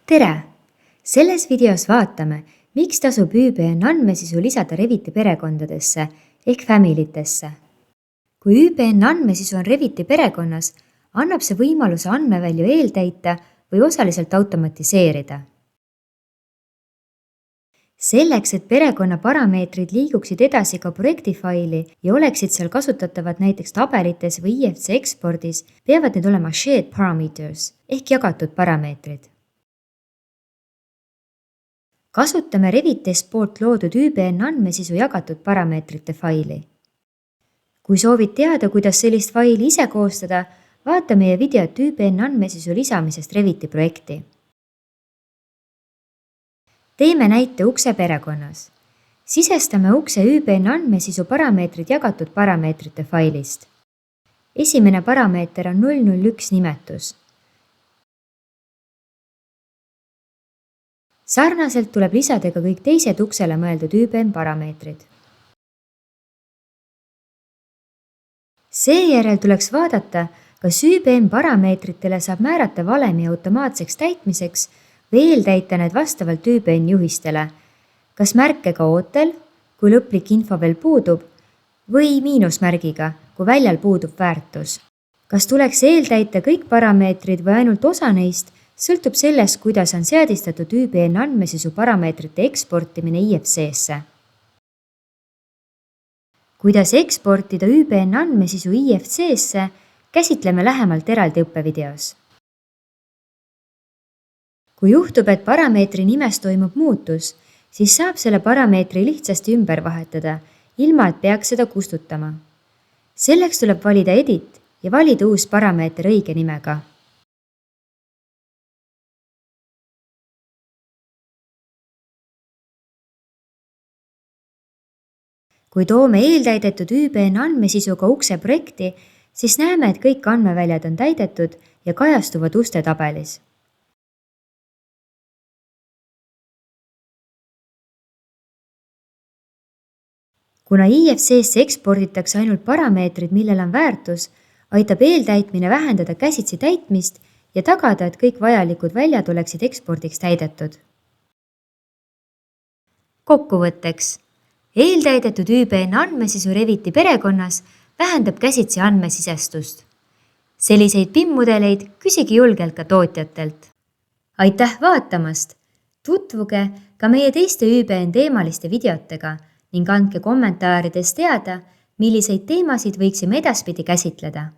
tere! Selles videos vaatame, miks tasub ÜBN andmesisu lisada Reviti perekondadesse ehk familytesse. Kui ÜBN andmesisu on Reviti perekonnas, annab see võimaluse andmevälju eeltäita või osaliselt automatiseerida. Selleks, et perekonna parameetrid liiguksid edasi ka projektifaili ja oleksid seal kasutatavad näiteks tabelites või IFC ekspordis, peavad need olema shared parameters ehk jagatud parameetrid. Kasutame Revitis poolt loodud ÜBN andmesisu jagatud parameetrite faili. Kui soovid teada, kuidas sellist faili ise koostada, vaata meie videot ÜBN andmesisu lisamisest Reviti projekti. Teeme näite ukse perekonnas. Sisestame ukse ÜBN andmesisu parameetrid jagatud parameetrite failist. Esimene parameeter on 001 nimetus. Sarnaselt tuleb lisada ka kõik teised uksele mõeldud ÜBN parameetrid. Seejärel tuleks vaadata, kas ÜBN parameetritele saab määrata valemi automaatseks täitmiseks või eeltäita need vastavalt ÜBN juhistele, kas märkega ootel, kui lõplik info veel puudub, või miinusmärgiga, kui väljal puudub väärtus. Kas tuleks eeltäita kõik parameetrid või ainult osa neist, sõltub sellest, kuidas on seadistatud ÜBN andmesisu parameetrite eksportimine IFC-sse. Kuidas eksportida ÜBN andmesisu IFC-sse, käsitleme lähemalt eraldi õppevideos. Kui juhtub, et parameetri nimes toimub muutus, siis saab selle parameetri lihtsasti ümber vahetada, ilma et peaks seda kustutama. Selleks tuleb valida Edit ja valida uus parameeter õige nimega. Kui toome eeltäidetud ÜBN andmesisuga ukse projekti, siis näeme, et kõik andmeväljad on täidetud ja kajastuvad uste tabelis. Kuna IFC-sse eksporditakse ainult parameetrid, millel on väärtus, aitab eeltäitmine vähendada käsitsi täitmist ja tagada, et kõik vajalikud väljad oleksid ekspordiks täidetud. Kokkuvõtteks. Eeltäidetud ÜBN andmesisu Reviti perekonnas vähendab käsitsi andmesisestust. Selliseid PIM-mudeleid küsigi julgelt ka tootjatelt. Aitäh vaatamast! Tutvuge ka meie teiste ÜBN teemaliste videotega ning andke kommentaarides teada, milliseid teemasid võiksime edaspidi käsitleda.